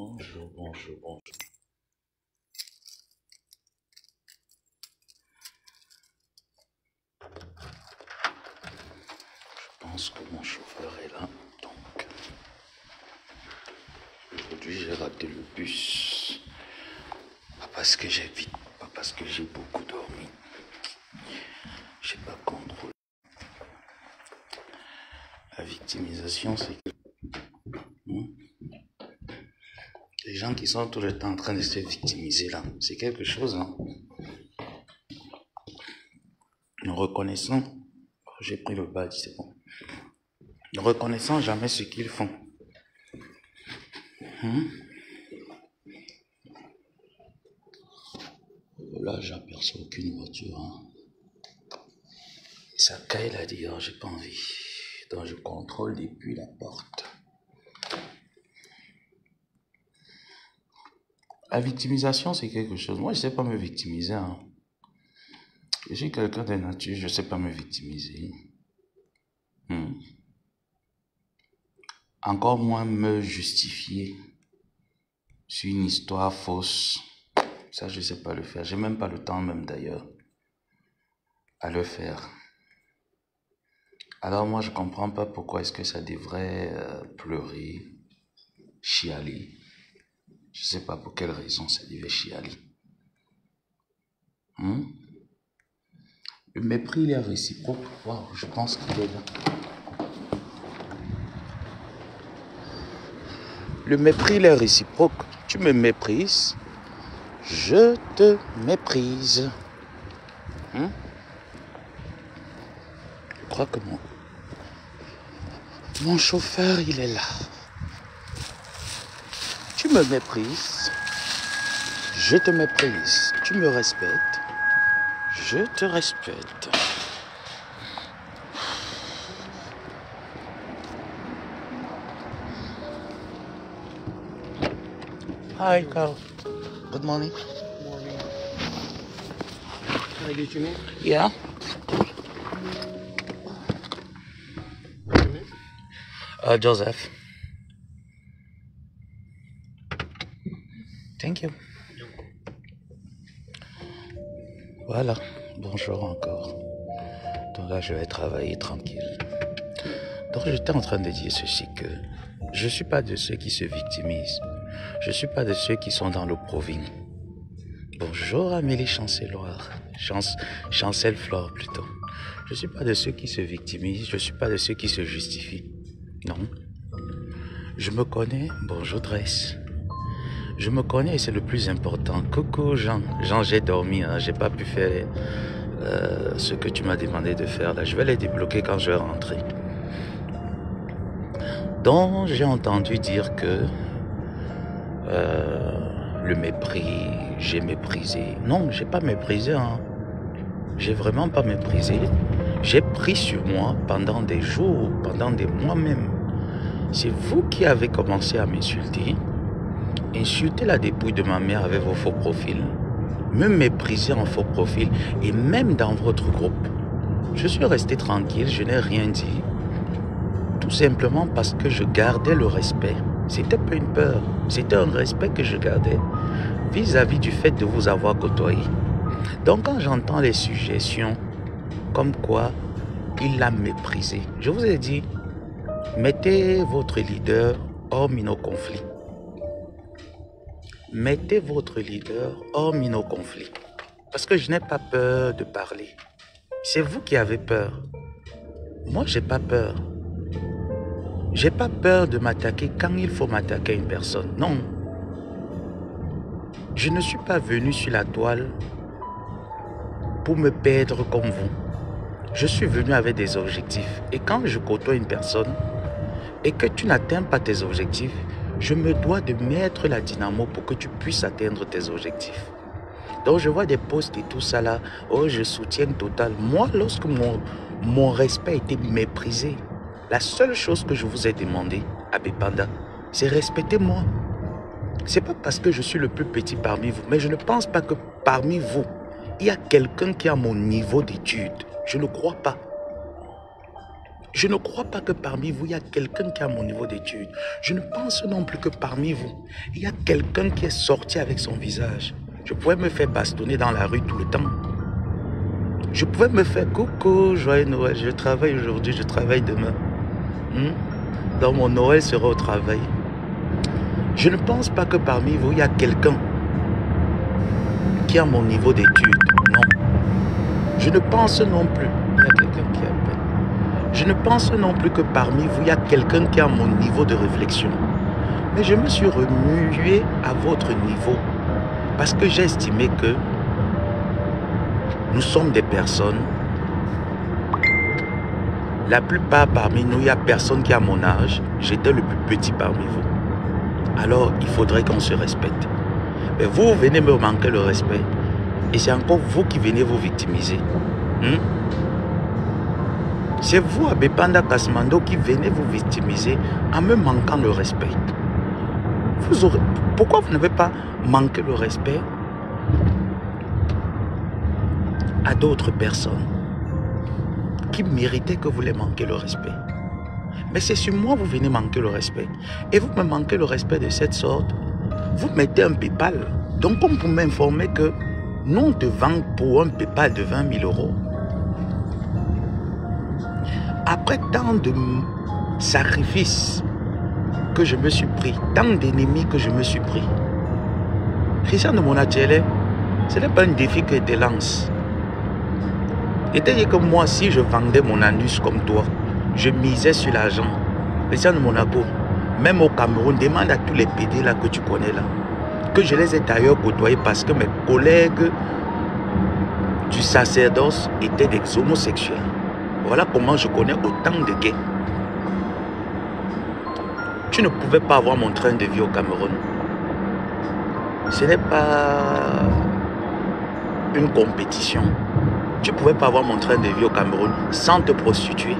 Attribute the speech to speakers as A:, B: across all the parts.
A: Bonjour, bonjour, bonjour. Je pense que mon chauffeur est là. Donc, aujourd'hui, j'ai raté le bus. Pas parce que j'ai vite, pas parce que j'ai beaucoup dormi. Je n'ai pas contrôlé. La victimisation, c'est que les gens qui sont tout le temps en train de se victimiser là, c'est quelque chose. Hein. Ne reconnaissant, j'ai pris le badge, c'est bon. Ne reconnaissant jamais ce qu'ils font. Là, j'aperçois aucune voiture. Hein. Ça caille là, dit, oh, j'ai pas envie. Donc, je contrôle depuis la porte. La victimisation, c'est quelque chose. Moi, je ne sais pas me victimiser. Hein. Je suis quelqu'un de nature, je ne sais pas me victimiser. Encore moins me justifier sur une histoire fausse. Ça, je ne sais pas le faire. Je n'ai même pas le temps, même d'ailleurs, à le faire. Alors moi, je ne comprends pas pourquoi est-ce que ça devrait pleurer, chialer. Je ne sais pas pour quelle raison ça devait chialer. Le mépris, il est réciproque. Waouh, je pense qu'il est là. Le mépris, il est réciproque. Tu me méprises, je te méprise. Je crois que mon chauffeur, il est là. Tu me méprises, je te méprise. Tu me respectes, je te respecte. Hi, Carl. Good morning.
B: Morning. Can I get your name?
A: Yeah.
B: What's your name?
A: Joseph. Thank you. Voilà. Bonjour encore. Donc là, je vais travailler tranquille. Donc j'étais en train de dire ceci, que je ne suis pas de ceux qui se victimisent. Je ne suis pas de ceux qui sont dans l'opprovigne. Bonjour Amélie Chanceloire. Chancel Flore plutôt. Je ne suis pas de ceux qui se victimisent. Je ne suis pas de ceux qui se justifient. Non. Je me connais. Bonjour Dresse. Je me connais et c'est le plus important. Coucou Jean. Jean, j'ai dormi. Hein. J'ai pas pu faire ce que tu m'as demandé de faire. Là, je vais les débloquer quand je vais rentrer. Donc, j'ai entendu dire que le mépris, j'ai méprisé. Non, j'ai pas méprisé. Hein. J'ai vraiment pas méprisé. J'ai pris sur moi pendant des jours, pendant des mois même. C'est vous qui avez commencé à m'insulter. Insulter la dépouille de ma mère avec vos faux profils. Me mépriser en faux profil. Et même dans votre groupe. Je suis resté tranquille, je n'ai rien dit. Tout simplement parce que je gardais le respect. C'était pas une peur, c'était un respect que je gardais vis-à-vis du fait de vous avoir côtoyé. Donc quand j'entends les suggestions comme quoi il l'a méprisé, je vous ai dit, mettez votre leader hormis nos conflits. Mettez votre leader hormis nos conflits. Parce que je n'ai pas peur de parler. C'est vous qui avez peur. Moi, j'ai pas peur. J'ai pas peur de m'attaquer quand il faut m'attaquer à une personne. Non. Je ne suis pas venu sur la toile pour me perdre comme vous. Je suis venu avec des objectifs. Et quand je côtoie une personne et que tu n'atteins pas tes objectifs, je me dois de mettre la dynamo pour que tu puisses atteindre tes objectifs. Donc je vois des posts et tout ça là. Oh, je soutiens total. Moi, lorsque mon respect a été méprisé, la seule chose que je vous ai demandé à Bepanda, c'est respectez-moi. C'est pas parce que je suis le plus petit parmi vous, mais je ne pense pas que parmi vous, il y a quelqu'un qui a mon niveau d'études. Je ne crois pas. Je ne crois pas que parmi vous, il y a quelqu'un qui a mon niveau d'études. Je ne pense non plus que parmi vous, il y a quelqu'un qui est sorti avec son visage. Je pouvais me faire bastonner dans la rue tout le temps. Je pouvais me faire coucou, joyeux Noël, je travaille aujourd'hui, je travaille demain. Dans mon Noël sera au travail. Je ne pense pas que parmi vous, il y a quelqu'un qui a mon niveau d'études. Non. Je ne pense non plus. Il y a quelqu'un qui appelle. Je ne pense non plus que parmi vous, il y a quelqu'un qui a mon niveau de réflexion. Mais je me suis remué à votre niveau parce que j'ai estimé que nous sommes des personnes. La plupart parmi nous, il n'y a personne qui a mon âge. J'étais le plus petit parmi vous. Alors, il faudrait qu'on se respecte. Mais vous venez me manquer le respect. Et c'est encore vous qui venez vous victimiser. C'est vous, Abepanda Kasmando, qui venez vous victimiser en me manquant le respect. Pourquoi vous n'avez pas manqué le respect à d'autres personnes qui méritaient que vous les manquiez le respect? Mais c'est sur moi que vous venez manquer le respect. Et vous me manquez le respect de cette sorte. Vous mettez un PayPal. Donc, on peut m'informer que nous, on te vend pour un PayPal de 20 000 €. Après tant de sacrifices que je me suis pris, tant d'ennemis que je me suis pris, Christian de Monatiele, ce n'est pas un défi que je te lance. C'est-à-dire que moi, si je vendais mon anus comme toi, je misais sur l'argent. Christian de Monaco, même au Cameroun, demande à tous les PD là que tu connais là, que je les ai d'ailleurs côtoyés parce que mes collègues du sacerdoce étaient des homosexuels. Voilà comment je connais autant de gays. Tu ne pouvais pas avoir mon train de vie au Cameroun. Ce n'est pas une compétition. Tu ne pouvais pas avoir mon train de vie au Cameroun sans te prostituer.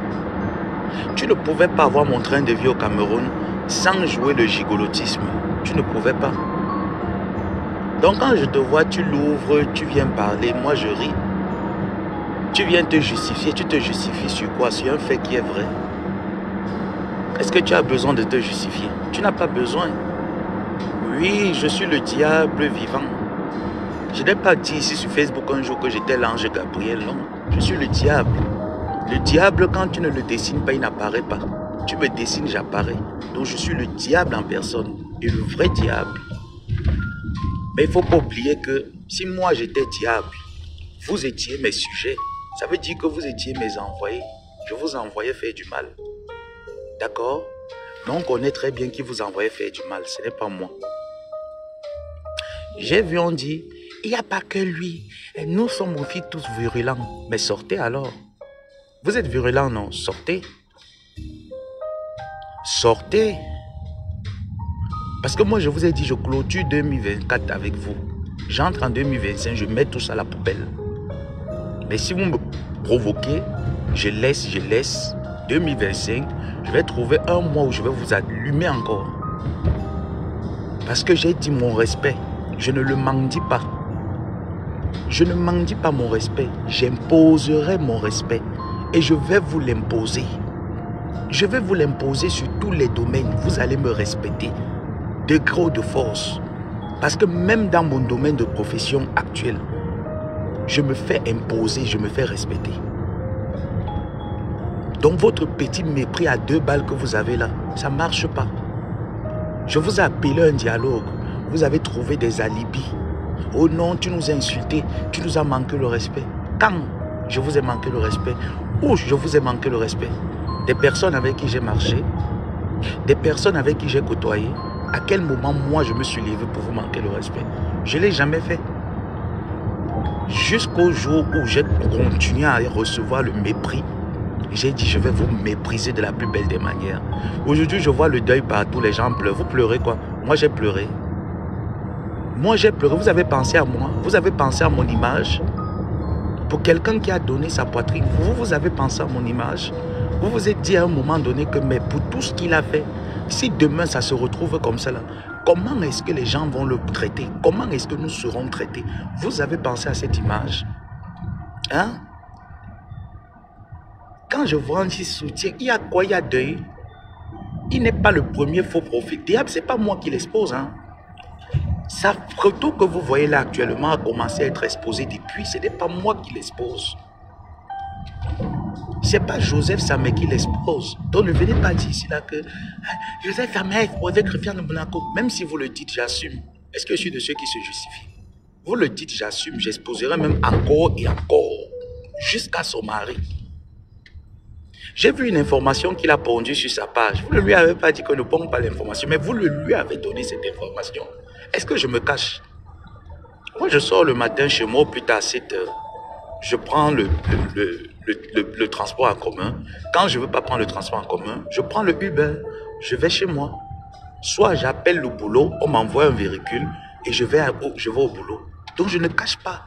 A: Tu ne pouvais pas avoir mon train de vie au Cameroun sans jouer le gigolotisme. Tu ne pouvais pas. Donc quand je te vois, tu l'ouvres, tu viens parler, moi je ris. Tu viens te justifier, tu te justifies sur quoi? Sur un fait qui est vrai. Est-ce que tu as besoin de te justifier? Tu n'as pas besoin. Oui, je suis le diable vivant. Je n'ai pas dit ici sur Facebook un jour que j'étais l'ange Gabriel, non. Je suis le diable. Le diable, quand tu ne le dessines pas, il n'apparaît pas. Tu me dessines, j'apparais. Donc je suis le diable en personne. Et le vrai diable. Mais il ne faut pas oublier que si moi j'étais diable, vous étiez mes sujets. Ça veut dire que vous étiez mes envoyés. Je vous envoyais faire du mal. D'accord? Donc on connaît très bien qui vous envoyait faire du mal. Ce n'est pas moi. J'ai vu, on dit, il n'y a pas que lui. Nous sommes aussi tous virulents. Mais sortez alors. Vous êtes virulents, non? Sortez. Sortez. Parce que moi, je vous ai dit, je clôture 2024 avec vous. J'entre en 2025, je mets tout ça à la poubelle. Mais si vous me provoquez, je laisse. 2025, je vais trouver un mois où je vais vous allumer encore. Parce que j'ai dit mon respect. Je ne le mendie pas. Je ne mendie pas mon respect. J'imposerai mon respect. Et je vais vous l'imposer. Je vais vous l'imposer sur tous les domaines. Vous allez me respecter. De gré ou de force. Parce que même dans mon domaine de profession actuel, je me fais imposer, je me fais respecter. Donc votre petit mépris à 2 balles que vous avez là, ça ne marche pas. Je vous ai appelé un dialogue. Vous avez trouvé des alibis. Oh non, tu nous as insultés, tu nous as manqué le respect. Quand je vous ai manqué le respect? Où je vous ai manqué le respect? Des personnes avec qui j'ai marché, des personnes avec qui j'ai côtoyé. À quel moment moi je me suis levé pour vous manquer le respect? Je ne l'ai jamais fait. Jusqu'au jour où j'ai continué à recevoir le mépris, j'ai dit je vais vous mépriser de la plus belle des manières. Aujourd'hui je vois le deuil partout, les gens pleurent. Vous pleurez quoi? Moi j'ai pleuré. Moi j'ai pleuré, vous avez pensé à moi, vous avez pensé à mon image. Pour quelqu'un qui a donné sa poitrine, vous avez pensé à mon image. Vous vous êtes dit à un moment donné que mais pour tout ce qu'il a fait, si demain ça se retrouve comme ça là, comment est-ce que les gens vont le traiter? Comment est-ce que nous serons traités? Vous avez pensé à cette image? Hein? Quand je vois un soutien, il y a quoi? Il y a deuil. Il n'est pas le premier faux profil. Diable, ce n'est pas moi qui l'expose. Hein. Sa photo que vous voyez là actuellement a commencé à être exposée depuis. Ce n'est pas moi qui l'expose. Ce n'est pas Joseph Samé qui l'expose. Donc ne venez pas dire ici là que Joseph Samé exposé Christian de Monaco. Même si vous le dites, j'assume. Est-ce que je suis de ceux qui se justifient? Vous le dites, j'assume. J'exposerai même encore et encore. Jusqu'à son mari. J'ai vu une information qu'il a pondue sur sa page. Vous ne lui avez pas dit que ne ponde pas l'information, mais vous lui avez donné cette information. Est-ce que je me cache? Moi, je sors le matin chez moi, plus tard à 7 heures. Je prends le transport en commun. Quand je ne veux pas prendre le transport en commun, je prends le Uber. Je vais chez moi. Soit j'appelle le boulot, on m'envoie un véhicule et je vais au boulot. Donc, je ne cache pas.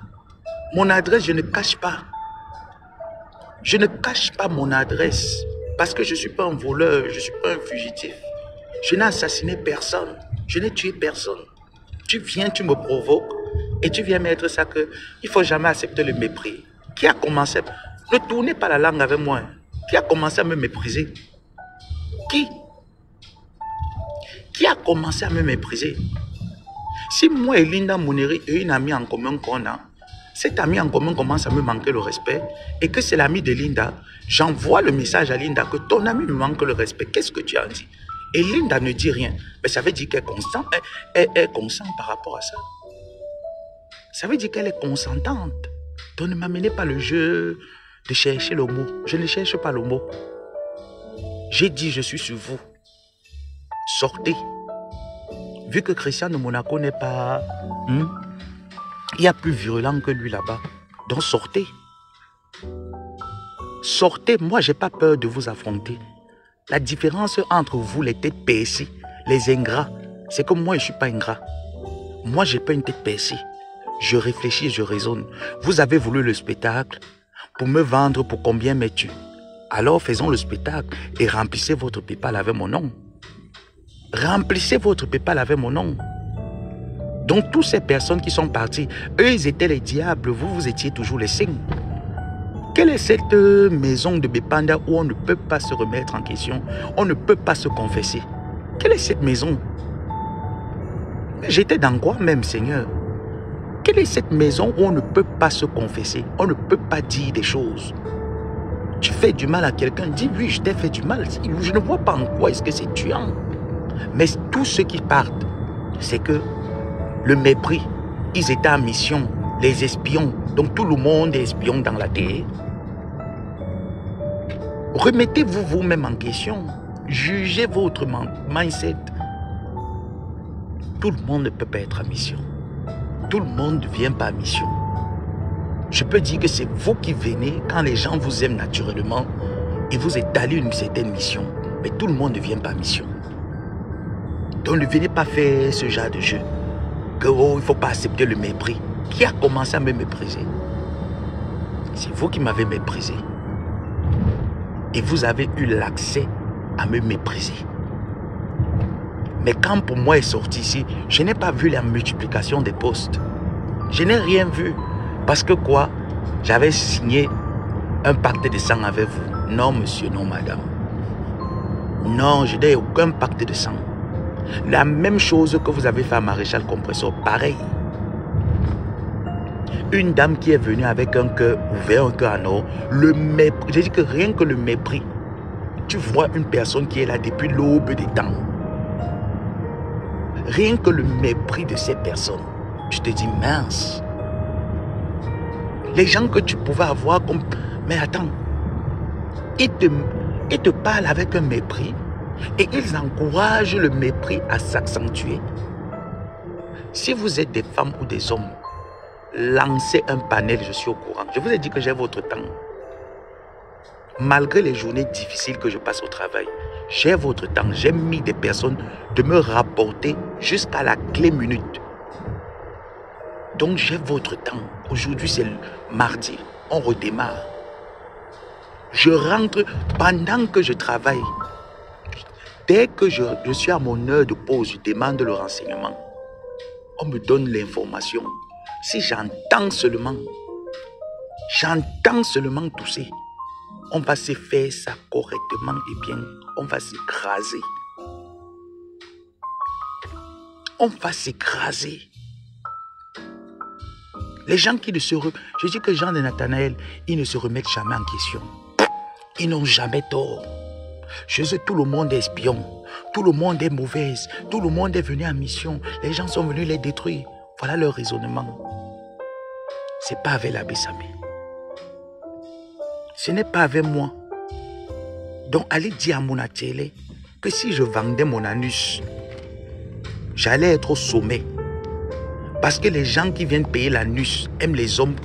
A: Mon adresse, je ne cache pas. Je ne cache pas mon adresse parce que je ne suis pas un voleur, je ne suis pas un fugitif. Je n'ai assassiné personne, je n'ai tué personne. Tu viens, tu me provoques et tu viens mettre ça que il ne faut jamais accepter le mépris. Qui a commencé? Ne tournez pas la langue avec moi. Qui a commencé à me mépriser? Qui? Qui a commencé à me mépriser? Si moi et Linda Mouniri et une amie en commun qu'on a, cet ami en commun commence à me manquer le respect et que c'est l'ami de Linda, j'envoie le message à Linda que ton ami me manque le respect. Qu'est-ce que tu as dit? Et Linda ne dit rien. Mais ça veut dire qu'elle est consciente par rapport à ça. Ça veut dire qu'elle est consentante. Donc ne m'amenez pas le jeu de chercher le mot. Je ne cherche pas le mot. J'ai dit je suis sur vous. Sortez. Vu que Christian de Monaco n'est pas... il y a plus virulent que lui là-bas. Donc sortez. Sortez. Moi, je n'ai pas peur de vous affronter. La différence entre vous, les têtes percées, les ingrats, c'est que moi, je ne suis pas ingrat. Moi, je n'ai pas une tête percée. Je réfléchis, je raisonne. Vous avez voulu le spectacle pour me vendre pour combien mets-tu? Alors faisons le spectacle et remplissez votre PayPal avec mon nom. Remplissez votre PayPal avec mon nom. Donc, toutes ces personnes qui sont parties, eux, ils étaient les diables, vous étiez toujours les saints. Quelle est cette maison de Bépanda où on ne peut pas se remettre en question, on ne peut pas se confesser? Quelle est cette maison? J'étais dans quoi même, Seigneur? Quelle est cette maison où on ne peut pas se confesser, on ne peut pas dire des choses? Tu fais du mal à quelqu'un, dis oui, je t'ai fait du mal. Je ne vois pas en quoi est-ce que c'est tuant. Mais tous ceux qui partent, c'est que le mépris, ils étaient en mission, les espions. Donc tout le monde est espion dans la terre. Remettez-vous vous-même en question. Jugez votre mindset. Tout le monde ne peut pas être en mission. Tout le monde ne vient pas en mission. Je peux dire que c'est vous qui venez quand les gens vous aiment naturellement et vous étalez une certaine mission. Mais tout le monde ne vient pas en mission. Donc ne venez pas faire ce genre de jeu. Que oh, il ne faut pas accepter le mépris. Qui a commencé à me mépriser? C'est vous qui m'avez méprisé. Et vous avez eu l'accès à me mépriser. Mais quand pour moi est sorti ici, je n'ai pas vu la multiplication des postes. Je n'ai rien vu. Parce que quoi? J'avais signé un pacte de sang avec vous. Non, monsieur, non, madame. Non, je n'ai aucun pacte de sang. La même chose que vous avez fait à Maréchal Compressor, pareil. Une dame qui est venue avec un cœur ouvert, un cœur en or, le mépris. J'ai dit que rien que le mépris, tu vois une personne qui est là depuis l'aube des temps. Rien que le mépris de ces personnes, je te dis mince. Les gens que tu pouvais avoir comme... Mais attends, ils te parlent avec un mépris et ils encouragent le mépris à s'accentuer. Si vous êtes des femmes ou des hommes, lancez un panel, je suis au courant. Je vous ai dit que j'ai votre temps. Malgré les journées difficiles que je passe au travail, j'ai votre temps. J'ai mis des personnes de me rapporter jusqu'à la clé minute. Donc j'ai votre temps. Aujourd'hui c'est le mardi. On redémarre. Je rentre pendant que je travaille. Dès que je suis à mon heure de pause, je demande le renseignement. On me donne l'information. Si j'entends seulement tousser, On va se faire ça correctement et bien. On va s'écraser. On va s'écraser. Les gens qui ne se remettent... Je dis que les gens de Nathanaël, ils ne se remettent jamais en question. Ils n'ont jamais tort. Chez eux, tout le monde est espion. Tout le monde est mauvaise. Tout le monde est venu en mission. Les gens sont venus les détruire. Voilà leur raisonnement. Ce n'est pas avec l'abbé Samé. Ce n'est pas avec moi. Donc, allez dire à mon atelier que si je vendais mon anus, j'allais être au sommet. Parce que les gens qui viennent payer l'anus aiment les hommes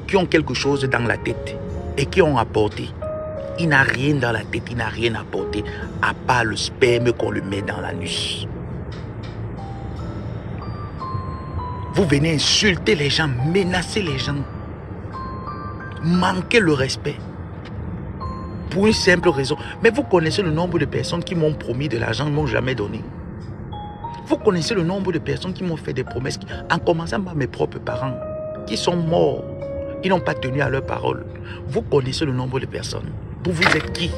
A: qui ont quelque chose dans la tête et qui ont apporté. Il n'a rien dans la tête, il n'a rien apporté, à part le sperme qu'on lui met dans l'anus. Vous venez insulter les gens, menacer les gens, manquer le respect. Pour une simple raison. Mais vous connaissez le nombre de personnes qui m'ont promis de l'argent et ne m'ont jamais donné. Vous connaissez le nombre de personnes qui m'ont fait des promesses, en commençant par mes propres parents, qui sont morts. Ils n'ont pas tenu à leur parole. Vous connaissez le nombre de personnes. Vous êtes qui?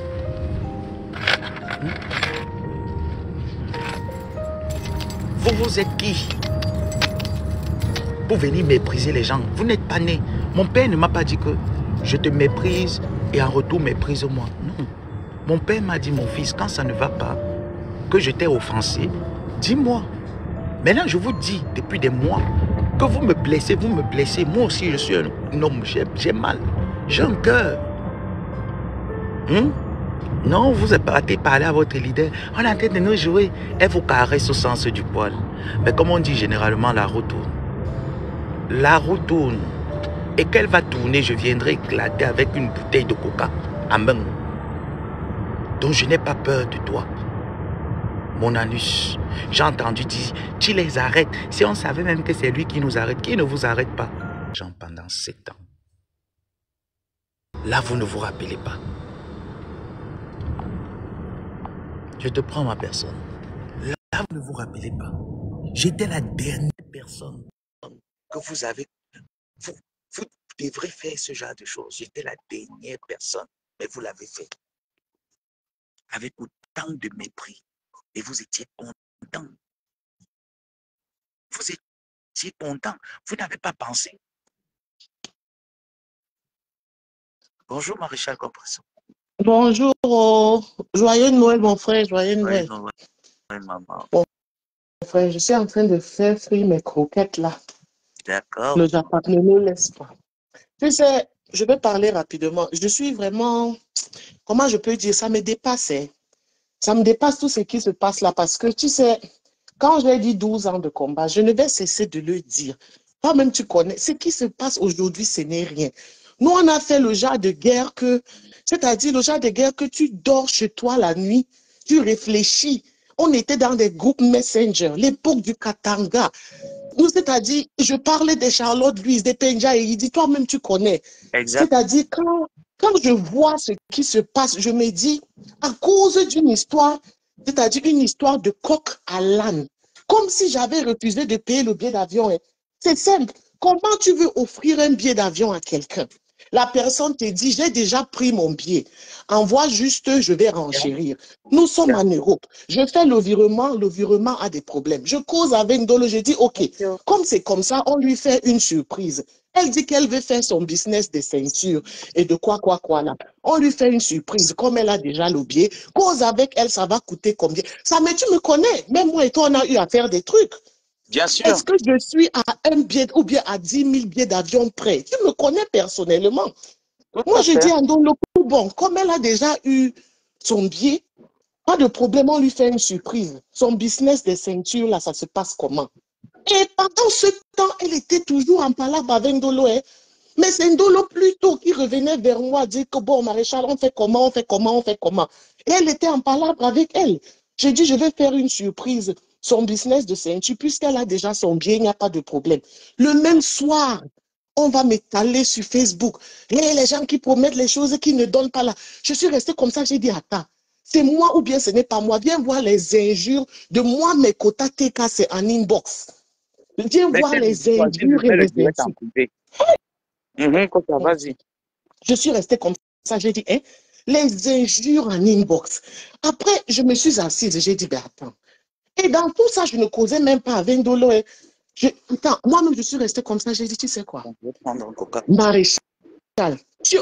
A: Vous êtes qui? Pour venir mépriser les gens. Vous n'êtes pas né. Mon père ne m'a pas dit que je te méprise et en retour méprise-moi. Non. Mon père m'a dit, mon fils, quand ça ne va pas, que je t'ai offensé, dis-moi. Maintenant, je vous dis depuis des mois que vous me blessez, vous me blessez. Moi aussi, je suis un homme, j'ai mal. J'ai un cœur. Non, vous partez parler à votre leader. On est en train de nous jouer. Elle vous caresse au sens du poil. Mais comme on dit généralement, la roue tourne. La roue tourne. Et qu'elle va tourner, je viendrai éclater avec une bouteille de coca à main. Donc je n'ai pas peur de toi. Mon anus, j'ai entendu dire, tu les arrêtes. Si on savait même que c'est lui qui nous arrête, qui ne vous arrête pas? Jean, pendant 7 ans. Là, vous ne vous rappelez pas. Je te prends ma personne. Là, vous ne vous rappelez pas. J'étais la dernière personne que vous avez. Vous devrez faire ce genre de choses. J'étais la dernière personne, mais vous l'avez fait. Avec autant de mépris. Et vous étiez content. Vous étiez content. Vous n'avez pas pensé. Bonjour, Maréchal Compression.
C: Bonjour, joyeux Noël, mon frère, joyeux Noël.
A: Oui, maman.
C: Bon, mon frère, je suis en train de faire frire mes croquettes là.
A: D'accord.
C: Le Japon ne me laisse pas. Tu sais, je vais parler rapidement. Je suis vraiment, comment je peux dire, ça me dépasse. Hein. Ça me dépasse tout ce qui se passe là parce que tu sais, quand j'ai dit 12 ans de combat, je ne vais cesser de le dire. Toi-même, tu connais, ce qui se passe aujourd'hui, ce n'est rien. Nous, on a fait le genre de guerre c'est-à-dire le genre de guerre que tu dors chez toi la nuit, tu réfléchis. On était dans des groupes Messenger, l'époque du Katanga. Nous, c'est-à-dire, je parlais des Charlotte Louise, des Penja et il dit, toi-même, tu connais. C'est-à-dire, quand je vois ce qui se passe, je me dis, à cause d'une histoire, c'est-à-dire une histoire de coq à l'âne, comme si j'avais refusé de payer le billet d'avion. Hein. C'est simple. Comment tu veux offrir un billet d'avion à quelqu'un? La personne te dit, j'ai déjà pris mon billet. Envoie juste, je vais renchérir. Nous sommes en Europe. Je fais le virement a des problèmes. Je cause avec Ndolo, je dis, OK, comme c'est comme ça, on lui fait une surprise. Elle dit qu'elle veut faire son business de ceinture et de quoi là. On lui fait une surprise, comme elle a déjà le billet. Cause avec elle, ça va coûter combien? Ça, mais tu me connais. Même moi et toi, on a eu à faire des trucs.
A: Bien sûr.
C: Est-ce que je suis à un billet ou bien à 10 000 billets d'avion près? Tu me connais personnellement. Moi, je dis à Ndolo, bon, comme elle a déjà eu son billet, pas de problème, on lui fait une surprise. Son business de ceinture, là, ça se passe comment? Et pendant ce temps, elle était toujours en palabre avec Ndolo. Hein. Mais c'est Ndolo plutôt qui revenait vers moi, dire que bon, Maréchal, on fait comment, on fait comment, on fait comment. Et elle était en palabre avec elle. J'ai dit, je vais faire une surprise. Son business de ceinture, puisqu'elle a déjà son bien, il n'y a pas de problème. Le même soir, on va m'étaler sur Facebook. Et les gens qui promettent les choses qui ne donnent pas là. Je suis restée comme ça, j'ai dit, attends, c'est moi ou bien ce n'est pas moi. Viens voir les injures de moi, mes quotas TK, c'est en inbox. Viens voir les injures et les insultes.
A: Vas-y.
C: Je suis restée comme ça, j'ai dit, hein, les injures en inbox. Après, je me suis assise et j'ai dit, ben attends. Et dans tout ça, je ne causais même pas avec Ndolo. Attends, moi-même, je suis restée comme ça. J'ai dit, tu sais quoi?
A: Je vais prendre un coca.
C: Maréchal,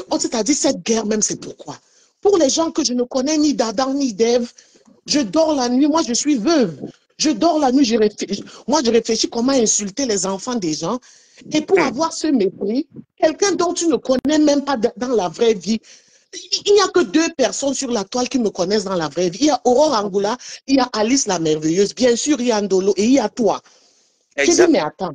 C: on s'est dit, cette guerre même, c'est pourquoi? Pour les gens que je ne connais ni d'Adam ni d'Ève, je dors la nuit, moi je suis veuve. Je dors la nuit, moi je réfléchis comment insulter les enfants des gens. Et pour avoir ce mépris, quelqu'un dont tu ne connais même pas dans la vraie vie, il n'y a que 2 personnes sur la toile qui me connaissent dans la vraie vie. Il y a Aurore Angoula, il y a Alice la merveilleuse, bien sûr il y a Ndolo et il y a toi. J'ai dit, mais attends,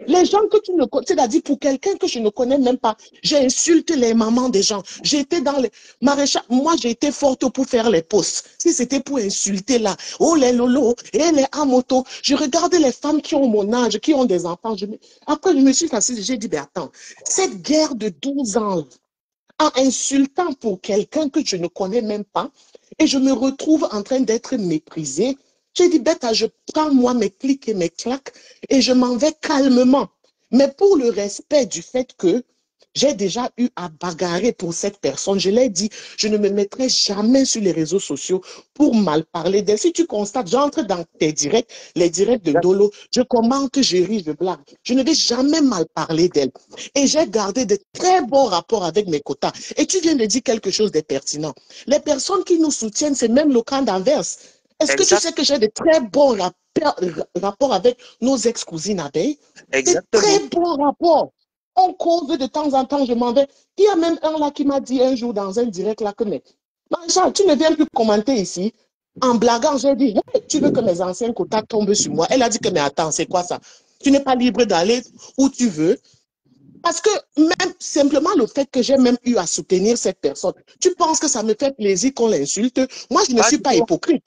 C: les gens que tu ne connais, c'est-à-dire pour quelqu'un que je ne connais même pas, j'ai insulté les mamans des gens. J'étais dans les maréchals, moi j'ai été forte pour faire les posts. Si c'était pour insulter là, oh les lolo, et les amoto, je regardais les femmes qui ont mon âge, qui ont des enfants. Après je me suis assise, j'ai dit, mais attends, cette guerre de 12 ans, en insultant pour quelqu'un que je ne connais même pas, et je me retrouve en train d'être méprisée. J'ai dit, bête, je prends moi mes clics et mes claques et je m'en vais calmement. Mais pour le respect du fait que j'ai déjà eu à bagarrer pour cette personne, je l'ai dit, je ne me mettrai jamais sur les réseaux sociaux pour mal parler d'elle. Si tu constates, j'entre dans tes directs, les directs de Ndolo, je commente, je ris, je blague. Je ne vais jamais mal parler d'elle. Et j'ai gardé de très bons rapports avec mes quotas. Et tu viens de dire quelque chose de pertinent. Les personnes qui nous soutiennent, c'est même le camp d'inverse. Est-ce que tu sais que j'ai de très bons rapports avec nos ex-cousines abeilles? De très bons rapports. On cause de temps en temps, je m'en vais. Il y a même un là qui m'a dit un jour dans un direct là que, mais, Macha, tu ne viens plus commenter ici. En blaguant, j'ai dit, hey, tu veux que mes anciens quotas tombent sur moi? Elle a dit que, mais attends, c'est quoi ça? Tu n'es pas libre d'aller où tu veux. Parce que même simplement le fait que j'ai même eu à soutenir cette personne, tu penses que ça me fait plaisir qu'on l'insulte? Moi, je ne suis pas hypocrite.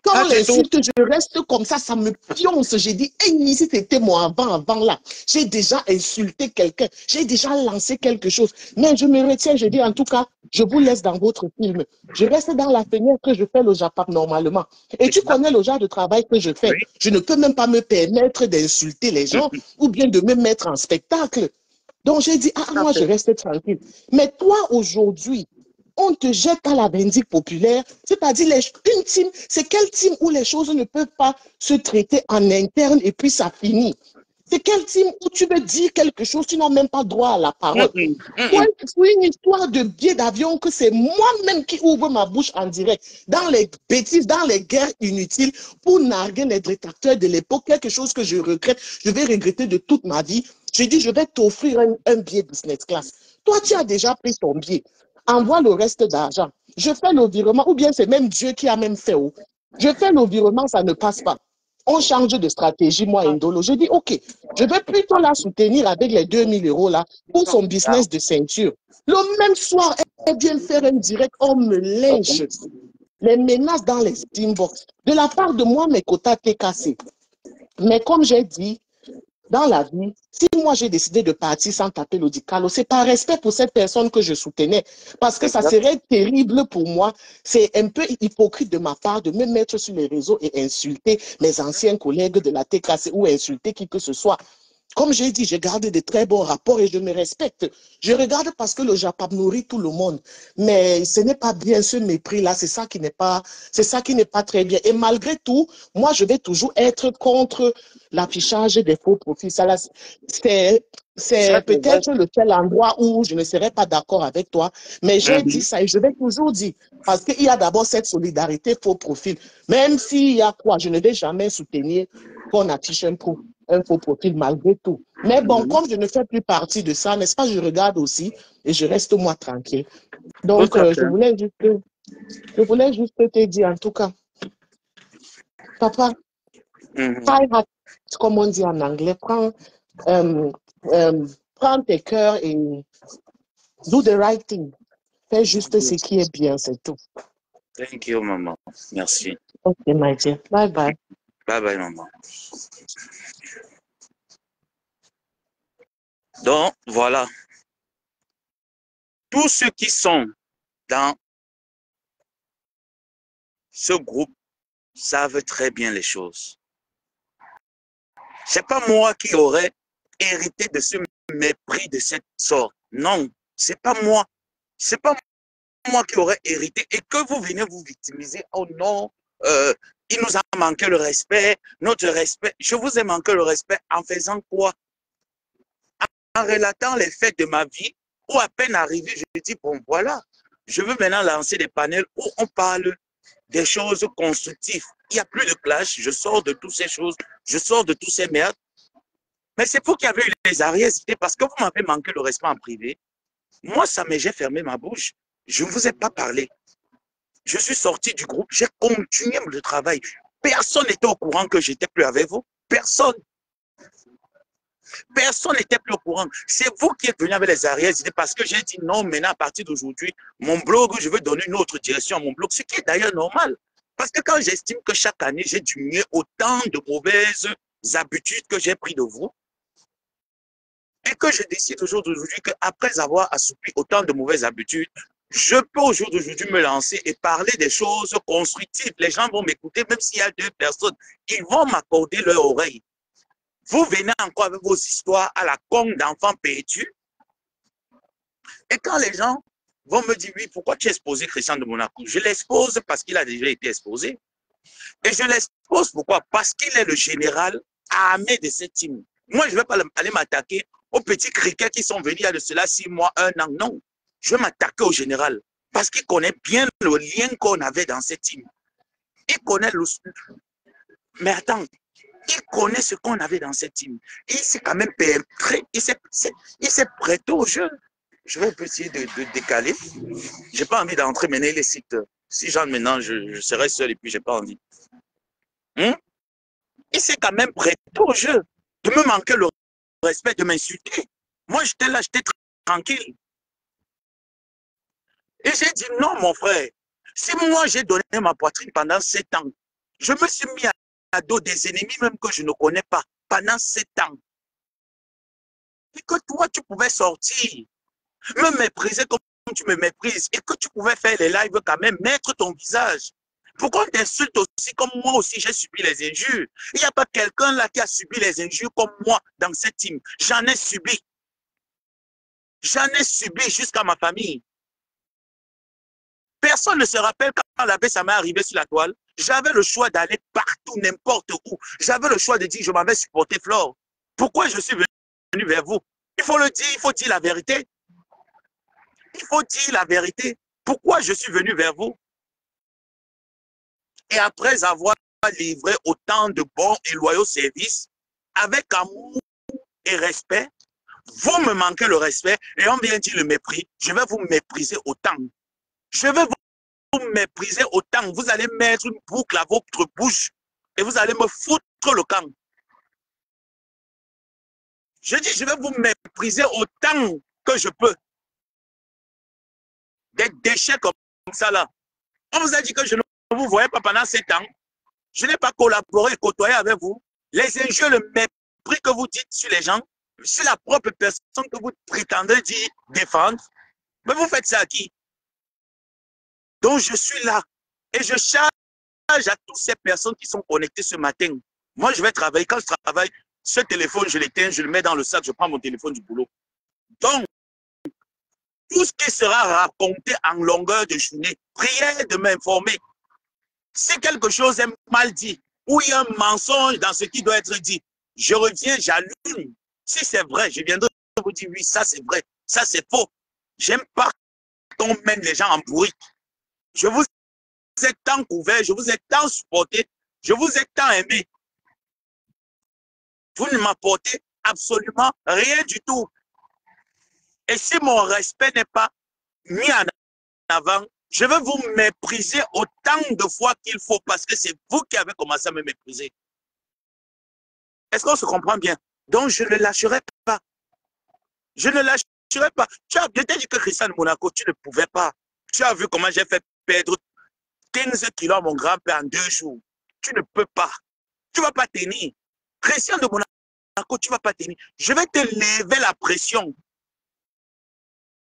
C: Quand on l'insulte, je reste comme ça me pionce. J'ai dit, hey, si c'était moi avant là, j'ai déjà insulté quelqu'un, j'ai déjà lancé quelque chose. Mais je me retiens, je dis, en tout cas, je vous laisse dans votre film. Je reste dans la fenêtre que je fais le Japap normalement. Et tu connais le genre de travail que je fais. Je ne peux même pas me permettre d'insulter les gens ou bien de me mettre en spectacle. Donc, j'ai dit, ah, moi, je reste tranquille. Mais toi, aujourd'hui, on te jette à la vindicte populaire, c'est-à-dire une team, c'est quelle team où les choses ne peuvent pas se traiter en interne et puis ça finit. C'est quelle team où tu veux dire quelque chose, tu n'as même pas droit à la parole. Pour une histoire de billet d'avion que c'est moi-même qui ouvre ma bouche en direct, dans les bêtises, dans les guerres inutiles, pour narguer les détracteurs de l'époque, quelque chose que je regrette, je vais regretter de toute ma vie. J'ai dit, je vais t'offrir un billet business class. Toi, tu as déjà pris ton billet. Envoie le reste d'argent. Je fais le virement, ou bien c'est même Dieu qui a même fait. Je fais le virement, ça ne passe pas. On change de stratégie, moi, Ndolo. Je dis, OK, je vais plutôt la soutenir avec les 2000 € là pour son business de ceinture. Le même soir, elle vient faire un direct, on me lynche. Les menaces dans les steambox. De la part de moi, mes quotas étaient cassés. Mais comme j'ai dit, dans la vie, si moi j'ai décidé de partir sans taper l'odicalo, c'est par respect pour cette personne que je soutenais. Parce que ça serait terrible pour moi. C'est un peu hypocrite de ma part de me mettre sur les réseaux et insulter mes anciens collègues de la TKC ou insulter qui que ce soit. Comme j'ai dit, je garde de très bons rapports et je me respecte. Je regarde parce que le Japap nourrit tout le monde. Mais ce n'est pas bien ce mépris-là. C'est ça qui n'est pas très bien. Et malgré tout, moi, je vais toujours être contre l'affichage des faux profils. C'est peut-être le seul endroit où je ne serai pas d'accord avec toi. Mais j'ai dit ça et je vais toujours dire. Parce qu'il y a d'abord cette solidarité faux profil. Même s'il y a quoi, je ne vais jamais soutenir qu'on affiche un faux profil malgré tout. Mais bon, comme je ne fais plus partie de ça, n'est-ce pas, je regarde aussi et je reste moi tranquille. Donc, je voulais juste te dire, en tout cas, papa, comme on dit en anglais, prends tes cœurs et do the right thing. Fais juste ce qui est bien, c'est tout.
A: Thank you, maman. Merci.
C: Ok, my dear. Bye bye.
A: Bye bye, maman. Donc, voilà. Tous ceux qui sont dans ce groupe savent très bien les choses. C'est pas moi qui aurais hérité de ce mépris de cette sorte. Non, c'est pas moi. C'est pas moi qui aurais hérité et que vous venez vous victimiser. Oh non, euh, il nous a manqué le respect, notre respect. Je vous ai manqué le respect en faisant quoi? En relatant les faits de ma vie, ou à peine arrivé, je dis, bon voilà, je veux maintenant lancer des panels où on parle des choses constructives. Il n'y a plus de clash, je sors de toutes ces choses, je sors de tous ces merdes. Mais c'est vous qui avez eu les arrières-idées parce que vous m'avez manqué le respect en privé. Moi, ça m'est, j'ai fermé ma bouche. Je ne vous ai pas parlé. Je suis sorti du groupe, j'ai continué le travail. Personne n'était au courant que j'étais plus avec vous. Personne. Personne n'était plus au courant. C'est vous qui êtes venu avec les arrières-idées parce que j'ai dit non, maintenant, à partir d'aujourd'hui, mon blog, je veux donner une autre direction à mon blog, ce qui est d'ailleurs normal. Parce que quand j'estime que chaque année, j'ai diminué autant de mauvaises habitudes que j'ai pris de vous, et que je décide aujourd'hui qu'après avoir assoupli autant de mauvaises habitudes, je peux aujourd'hui me lancer et parler des choses constructives. Les gens vont m'écouter, même s'il y a deux personnes, ils vont m'accorder leur oreille. Vous venez encore avec vos histoires à la con d'enfants perdus. Et quand les gens vont me dire, oui, pourquoi tu exposes Christian de Monaco? Je l'expose parce qu'il a déjà été exposé. Et je l'expose pourquoi? Parce qu'il est le général armé de cette team. Moi, je ne vais pas aller m'attaquer aux petits criquets qui sont venus il y a de cela 6 mois, 1 an. Non, je vais m'attaquer au général parce qu'il connaît bien le lien qu'on avait dans cette team. Il connaît le... Mais attends, il connaît ce qu'on avait dans cette team. Il s'est quand même prêt, il s'est prêté au jeu. Je vais essayer de décaler. Je n'ai pas envie d'entrer mener les sites. Si j'en maintenant, je serai seul et puis je n'ai pas envie. Il s'est quand même prêté au jeu. De me manquer le respect, de m'insulter. Moi, j'étais là, j'étais tranquille. Et j'ai dit non, mon frère. Si moi, j'ai donné ma poitrine pendant 7 ans, je me suis mis à dos des ennemis même que je ne connais pas pendant 7 ans. Et que toi, tu pouvais sortir, me mépriser comme tu me méprises, et que tu pouvais faire les lives quand même, mettre ton visage. Pourquoi on t'insulte aussi comme moi aussi j'ai subi les injures? Il n'y a pas quelqu'un là qui a subi les injures comme moi dans cette team. J'en ai subi. J'en ai subi jusqu'à ma famille. Personne ne se rappelle quand la baie, ça m'est arrivé sur la toile. J'avais le choix d'aller partout, n'importe où. J'avais le choix de dire que je m'avais supporté Flore. Pourquoi je suis venu vers vous? Il faut le dire, il faut dire la vérité. Il faut dire la vérité. Pourquoi je suis venu vers vous? Et après avoir livré autant de bons et loyaux services, avec amour et respect, vous me manquez le respect et on vient dire le mépris. Je vais vous mépriser autant. Je vais vous mépriser autant. Vous allez mettre une boucle à votre bouche et vous allez me foutre le camp. Je dis, je vais vous mépriser autant que je peux. Des déchets comme ça là. On vous a dit que je ne vous voyais pas pendant 7 ans. Je n'ai pas collaboré et côtoyé avec vous. Les injures, le mépris que vous dites sur les gens, sur la propre personne que vous prétendez dire défendre, mais vous faites ça à qui? Donc je suis là et je charge à toutes ces personnes qui sont connectées ce matin. Moi, je vais travailler. Quand je travaille, ce téléphone, je l'éteins, je le mets dans le sac, je prends mon téléphone du boulot. Donc, tout ce qui sera raconté en longueur de journée, priez de m'informer. Si quelque chose est mal dit, ou il y a un mensonge dans ce qui doit être dit, je reviens, j'allume. Si c'est vrai, je viendrai vous dire oui, ça c'est vrai, ça c'est faux. J'aime pas qu'on mène les gens en bruit. Je vous ai tant couvert, je vous ai tant supporté, je vous ai tant aimé. Vous ne m'apportez absolument rien du tout. Et si mon respect n'est pas mis en avant, je vais vous mépriser autant de fois qu'il faut parce que c'est vous qui avez commencé à me mépriser. Est-ce qu'on se comprend bien? Donc, je ne lâcherai pas. Je ne lâcherai pas. Tu as bien dit que Christian de Monaco, tu ne pouvais pas. Tu as vu comment j'ai fait perdre 15 kilos à mon grand-père en 2 jours. Tu ne peux pas. Tu ne vas pas tenir. Christian de Monaco, tu ne vas pas tenir. Je vais te lever la pression.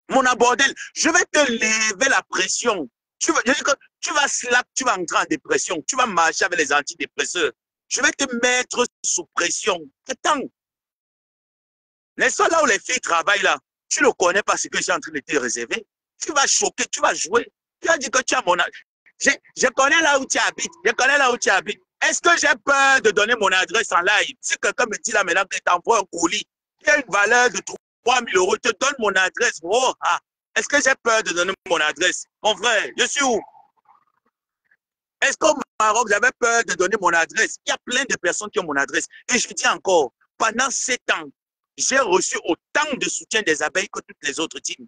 A: Mon abordel, je vais te lever la pression. Tu vas slap, tu vas entrer en dépression. Tu vas marcher avec les antidépresseurs. Je vais te mettre sous pression. Attends. Les soirs là où les filles travaillent là, tu ne connais pas ce que j'ai en train de te réserver. Tu vas choquer, tu vas jouer. Tu as dit que tu as mon adresse. Je connais là où tu habites. Je connais là où tu habites. Est-ce que j'ai peur de donner mon adresse en live? Si quelqu'un me dit là maintenant qu'il t'envoie un colis qui a une valeur de 3 000 €, je te donne mon adresse. Oh, ah. Est-ce que j'ai peur de donner mon adresse? Mon frère, je suis où? Est-ce qu'au Maroc, j'avais peur de donner mon adresse? Il y a plein de personnes qui ont mon adresse. Et je dis encore, pendant 7 ans, j'ai reçu autant de soutien des abeilles que toutes les autres teams.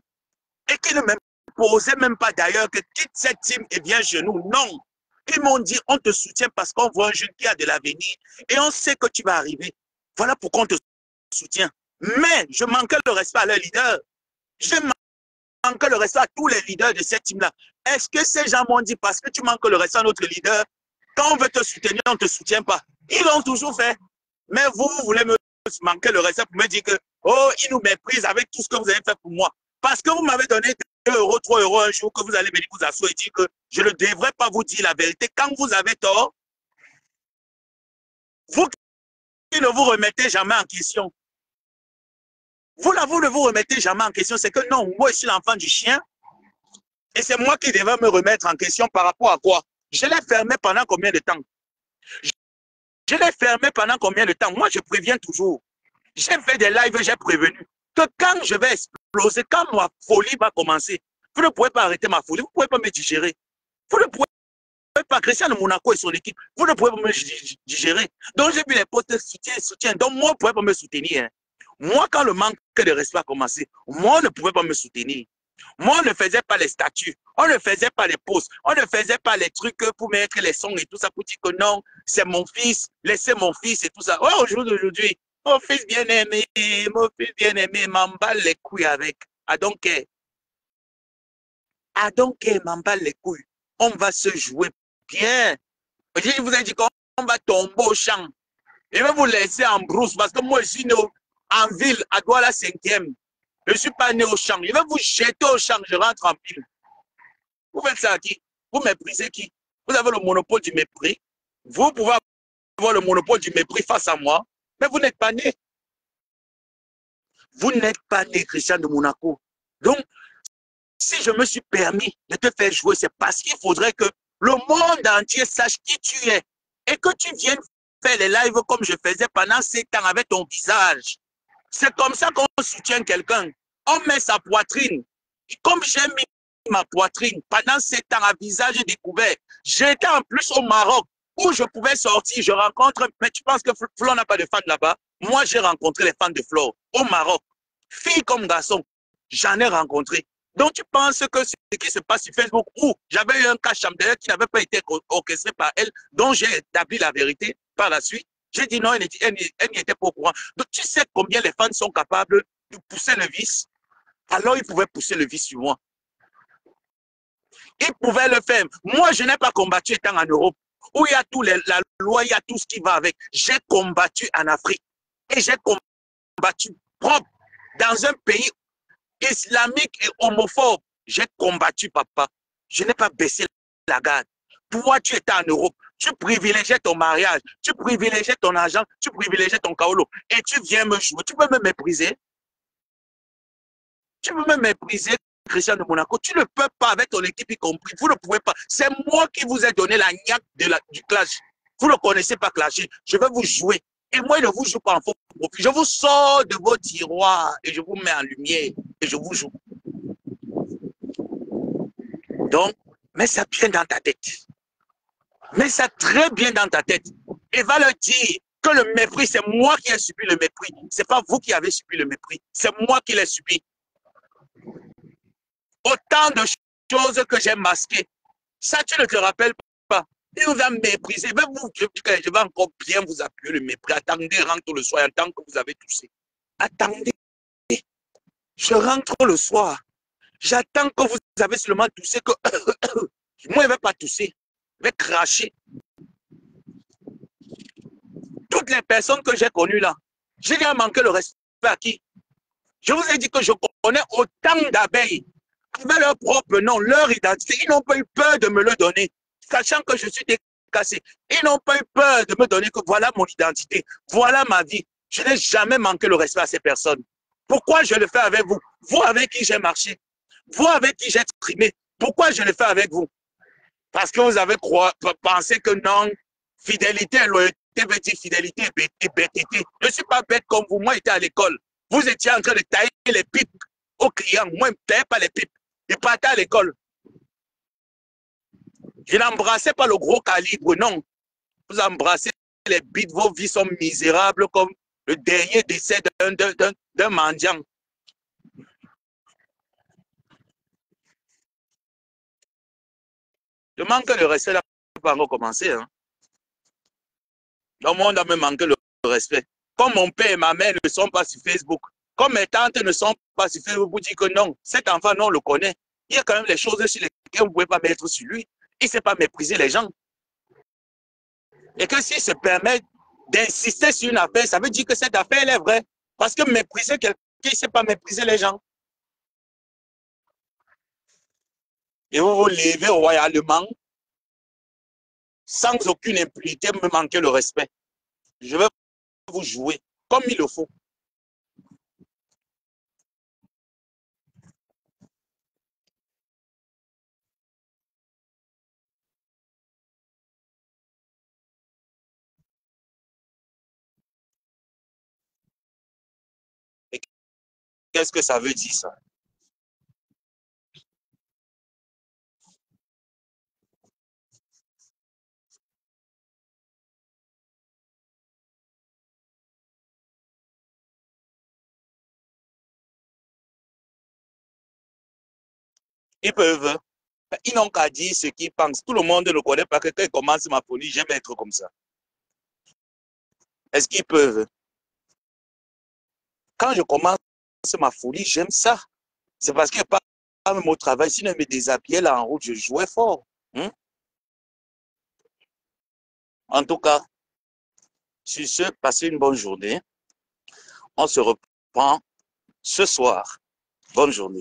A: Et qui ne m'imposaient même pas d'ailleurs que quitte cette team et viens chez nous. Non. Ils m'ont dit, on te soutient parce qu'on voit un jeune qui a de l'avenir et on sait que tu vas arriver. Voilà pourquoi on te soutient. Mais je manquais le respect à leur leader. Je manquais le respect à tous les leaders de cette team-là. Est-ce que ces gens m'ont dit, parce que tu manques le respect à notre leader, quand on veut te soutenir, on ne te soutient pas? Ils l'ont toujours fait. Mais vous voulez me manquer le respect pour me dire que, oh, ils nous méprisent avec tout ce que vous avez fait pour moi. Parce que vous m'avez donné 2 €, 3 € un jour, que vous allez venir vous asseoir et dire que je ne devrais pas vous dire la vérité. Quand vous avez tort, vous qui ne vous remettez jamais en question. Vous ne vous remettez jamais en question. C'est que non, moi je suis l'enfant du chien et c'est moi qui devais me remettre en question par rapport à quoi? Je l'ai fermé pendant combien de temps? Je l'ai fermé pendant combien de temps? Moi, je préviens toujours. J'ai fait des lives, j'ai prévenu que quand je vais exploser, quand ma folie va commencer, vous ne pouvez pas arrêter ma folie, vous ne pouvez pas me digérer. Vous ne pouvez pas, Cristiano Monaco et son équipe, vous ne pouvez pas me digérer. Donc, j'ai vu les postes soutien. Donc, moi, vous ne pouvez pas me soutenir. Hein. Moi, quand le manque de respect a commencé, moi, on ne pouvait pas me soutenir. Moi, on ne faisait pas les statuts, on ne faisait pas les posts, on ne faisait pas les trucs pour mettre les sons et tout ça, pour dire que non, c'est mon fils, laissez mon fils et tout ça. Oh, aujourd'hui, mon fils bien-aimé m'emballe les couilles avec. I don't care. I don't care, m'emballe les couilles. On va se jouer bien. Je vous ai dit qu'on va tomber au champ. Je vais vous laisser en brousse parce que moi, je suis né en ville, à Douala 5e. Je ne suis pas né au champ. Je vais vous jeter au champ, je rentre en ville. Vous faites ça à qui? Vous méprisez qui? Vous avez le monopole du mépris. Vous pouvez avoir le monopole du mépris face à moi, mais vous n'êtes pas né. Vous n'êtes pas né, Cristiano Monaco. Donc, si je me suis permis de te faire jouer, c'est parce qu'il faudrait que le monde entier sache qui tu es et que tu viennes faire les lives comme je faisais pendant 7 ans avec ton visage. C'est comme ça qu'on soutient quelqu'un. On met sa poitrine. Comme j'ai mis ma poitrine pendant 7 ans à visage découvert, j'étais en plus au Maroc où je pouvais sortir, je rencontre, mais tu penses que Flo n'a pas de fans là-bas? Moi, j'ai rencontré les fans de Flo au Maroc. Filles comme garçons, j'en ai rencontré. Donc, tu penses que ce qui se passe sur Facebook, où j'avais eu un cas d'ailleurs qui n'avait pas été orchestré par elle, dont j'ai établi la vérité par la suite. J'ai dit non, elle n'y était pas au courant. Donc, tu sais combien les fans sont capables de pousser le vice? Alors, ils pouvaient pousser le vice sur moi. Ils pouvaient le faire. Moi, je n'ai pas combattu étant en Europe, où il y a la loi, il y a tout ce qui va avec. J'ai combattu en Afrique. Et j'ai combattu propre dans un pays islamique et homophobe. J'ai combattu, papa. Je n'ai pas baissé la garde. Toi, tu étais en Europe. Tu privilégiais ton mariage. Tu privilégiais ton argent. Tu privilégiais ton kaolo. Et tu viens me jouer. Tu peux me mépriser. Tu peux me mépriser, Cristiano de Monaco. Tu ne peux pas avec ton équipe y compris. Vous ne pouvez pas. C'est moi qui vous ai donné la niaque du clash. Vous ne connaissez pas clasher. Je vais vous jouer. Et moi, je ne vous joue pas en faux profil. Je vous sors de vos tiroirs et je vous mets en lumière et je vous joue. Donc, mets ça bien dans ta tête. Mets ça très bien dans ta tête. Et va leur dire que le mépris, c'est moi qui ai subi le mépris. Ce n'est pas vous qui avez subi le mépris. C'est moi qui l'ai subi. Autant de choses que j'ai masquées. Ça, tu ne te rappelles pas. Il vous a méprisé. Je vais encore bien vous appuyer le mépris. Attendez, rentre le soir, en tant que vous avez toussé. Attendez. Je rentre le soir. J'attends que vous avez seulement toussé que... Moi, je ne vais pas tousser. Je vais cracher. Toutes les personnes que j'ai connues là, j'ai déjà manqué le respect à qui? Je vous ai dit que je connais autant d'abeilles avec leur propre nom, leur identité. Ils n'ont pas eu peur de me le donner, sachant que je suis décassé. Ils n'ont pas eu peur de me donner que voilà mon identité, voilà ma vie. Je n'ai jamais manqué le respect à ces personnes. Pourquoi je le fais avec vous? Vous avec qui j'ai marché? Vous avec qui j'ai exprimé, pourquoi je le fais avec vous? Parce que vous avez pensé que non, fidélité et loyauté veut dire fidélité et bêtité. Je ne suis pas bête comme vous. Moi, j'étais à l'école. Vous étiez en train de tailler les pipes aux clients. Moi, je ne taillais pas les pipes. Je partais à l'école. Je n'embrassais pas le gros calibre, non. Vous embrassez les bites, vos vies sont misérables comme le dernier décès d'un mendiant. Le manque de respect n'a pas encore commencé. Hein. Le monde a me manqué le respect. Comme mon père et ma mère ne sont pas sur Facebook, comme mes tantes ne sont pas sur Facebook, vous dites que non, cet enfant, non, on le connaît. Il y a quand même des choses sur lesquelles vous ne pouvez pas mettre sur lui. Il ne sait pas mépriser les gens. Et que s'il se permet d'insister sur une affaire, ça veut dire que cette affaire, elle est vraie. Parce que mépriser quelqu'un, il ne sait pas mépriser les gens. Et vous vous levez royalement, sans aucune impunité, me manquer le respect. Je vais vous jouer comme il le faut. Et qu'est-ce que ça veut dire, ça? Ils peuvent. Ils n'ont qu'à dire ce qu'ils pensent. Tout le monde ne connaît pas que quand ils commencent ma folie, j'aime être comme ça. Est-ce qu'ils peuvent? Quand je commence ma folie, j'aime ça. C'est parce que pas même au travail, sinon je me déshabillais là en route, je jouais fort. Hein? En tout cas, sur ce, passez une bonne journée. On se reprend ce soir. Bonne journée.